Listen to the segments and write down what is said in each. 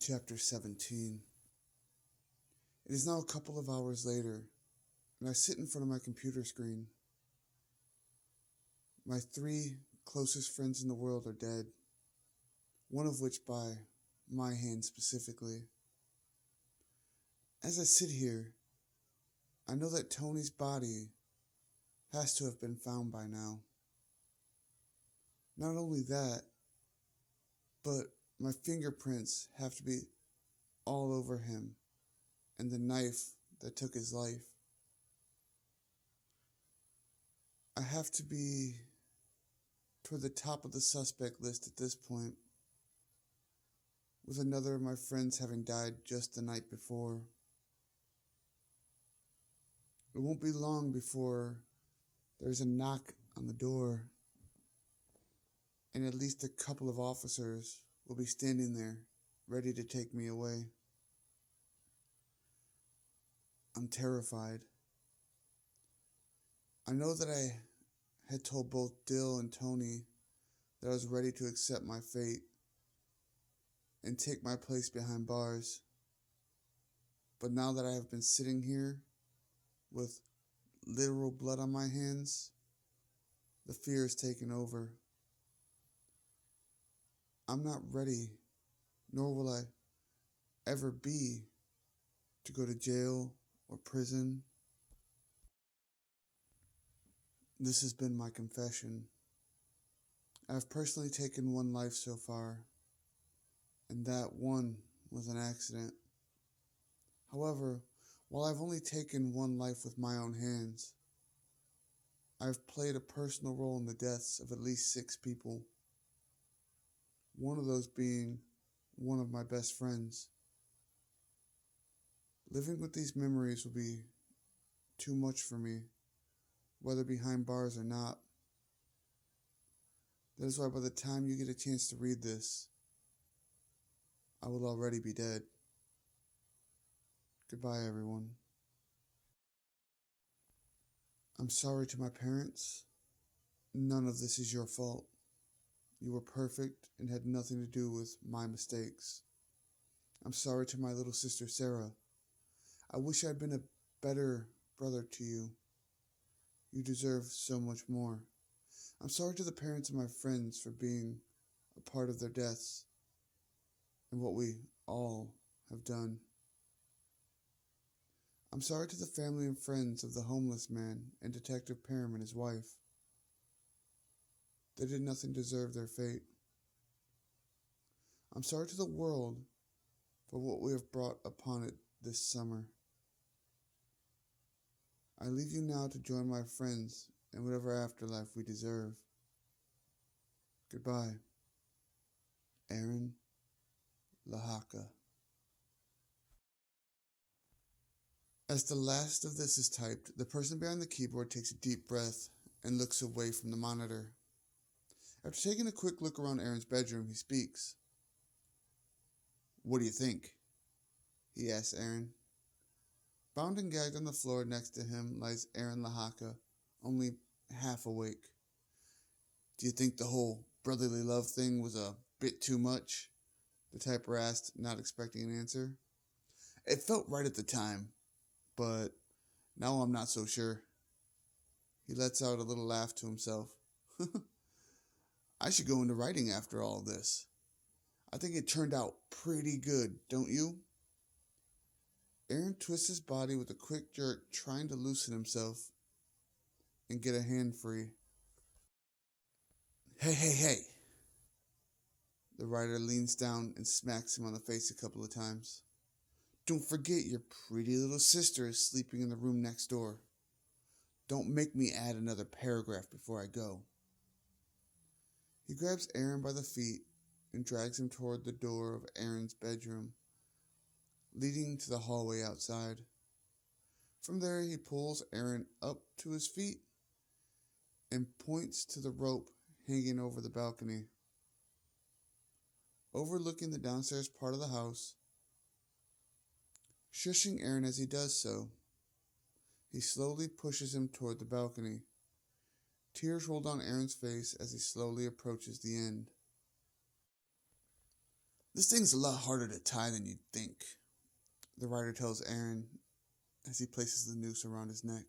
Chapter 17. It is now a couple of hours later, and I sit in front of my computer screen. My 3 closest friends in the world are dead, one of which by my hand specifically. As I sit here, I know that Tony's body has to have been found by now. Not only that, but my fingerprints have to be all over him and the knife that took his life. I have to be toward the top of the suspect list at this point, with another of my friends having died just the night before. It won't be long before there's a knock on the door, and at least a couple of officers will be standing there, ready to take me away. I'm terrified. I know that I had told both Dill and Tony that I was ready to accept my fate and take my place behind bars. But now that I have been sitting here with literal blood on my hands, the fear is taking over. I'm not ready, nor will I ever be, to go to jail or prison. This has been my confession. I have personally taken 1 life so far, and that one was an accident. However, while I've only taken 1 life with my own hands, I've played a personal role in the deaths of at least 6 people. One of those being one of my best friends. Living with these memories will be too much for me, whether behind bars or not. That is why by the time you get a chance to read this, I will already be dead. Goodbye, everyone. I'm sorry to my parents. None of this is your fault. You were perfect and had nothing to do with my mistakes. I'm sorry to my little sister Sarah. I wish I'd been a better brother to you. You deserve so much more. I'm sorry to the parents of my friends for being a part of their deaths and what we all have done. I'm sorry to the family and friends of the homeless man and Detective Parham and his wife. They did nothing to deserve their fate. I'm sorry to the world for what we have brought upon it this summer. I leave you now to join my friends in whatever afterlife we deserve. Goodbye. Aaron Lahaka. As the last of this is typed, the person behind the keyboard takes a deep breath and looks away from the monitor. After taking a quick look around Aaron's bedroom, he speaks. "What do you think?" he asks Aaron. Bound and gagged on the floor next to him lies Aaron Lahaka, only half awake. "Do you think the whole brotherly love thing was a bit too much?" the typer asked, not expecting an answer. "It felt right at the time, but now I'm not so sure." He lets out a little laugh to himself. "I should go into writing after all this. I think it turned out pretty good, don't you?" Aaron twists his body with a quick jerk, trying to loosen himself and get a hand free. Hey. The writer leans down and smacks him on the face a couple of times. "Don't forget your pretty little sister is sleeping in the room next door. Don't make me add another paragraph before I go." He grabs Aaron by the feet and drags him toward the door of Aaron's bedroom, leading to the hallway outside. From there, he pulls Aaron up to his feet and points to the rope hanging over the balcony. Overlooking the downstairs part of the house, shushing Aaron as he does so, he slowly pushes him toward the balcony. Tears roll down Aaron's face as he slowly approaches the end. This thing's a lot harder to tie than you'd think, the writer tells Aaron as he places the noose around his neck.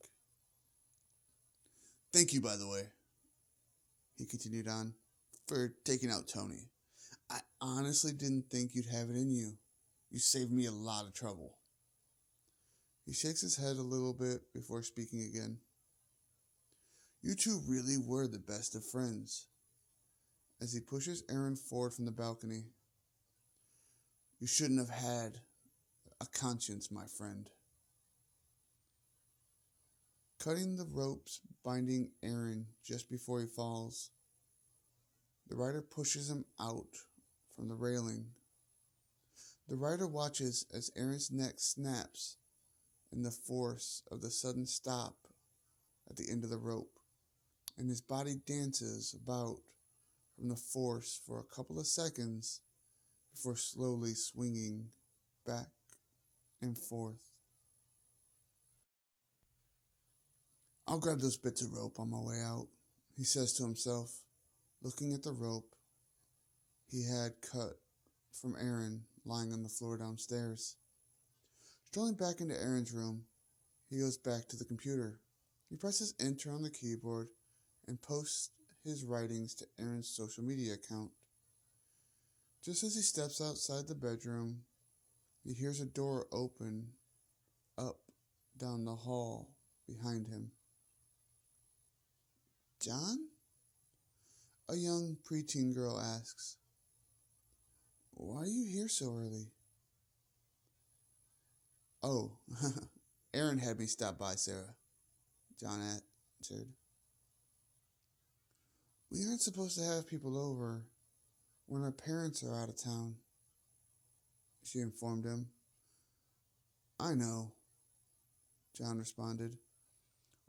Thank you, by the way, he continued on, for taking out Tony. I honestly didn't think you'd have it in you. You saved me a lot of trouble. He shakes his head a little bit before speaking again. You two really were the best of friends. As he pushes Aaron forward from the balcony. You shouldn't have had a conscience, my friend. Cutting the ropes binding Aaron just before he falls, the rider pushes him out from the railing. The rider watches as Aaron's neck snaps in the force of the sudden stop at the end of the rope, and his body dances about from the force for a couple of seconds before slowly swinging back and forth. I'll grab those bits of rope on my way out, he says to himself, looking at the rope he had cut from Aaron lying on the floor downstairs. Strolling back into Aaron's room, he goes back to the computer. He presses enter on the keyboard and posts his writings to Aaron's social media account. Just as he steps outside the bedroom, he hears a door open up down the hall behind him. John? A young preteen girl asks. Why are you here so early? Oh, Aaron had me stop by, Sarah, John answered. We aren't supposed to have people over when our parents are out of town, she informed him. I know, John responded.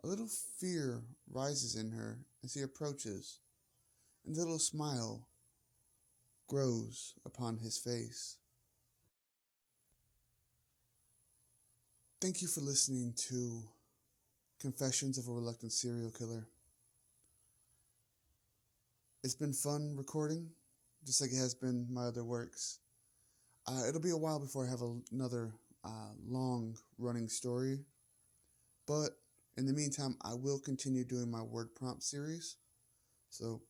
A little fear rises in her as he approaches, and a little smile grows upon his face. Thank you for listening to Confessions of a Reluctant Serial Killer. It's been fun recording, just like it has been my other works. It'll be a while before I have another long-running story, but in the meantime, I will continue doing my word prompt series, so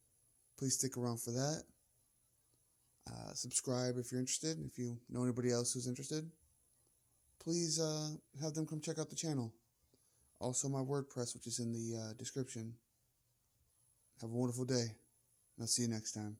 please stick around for that. Subscribe if you're interested. If you know anybody else who's interested, please have them come check out the channel. Also, my Wordpress, which is in the description. Have a wonderful day, and I'll see you next time.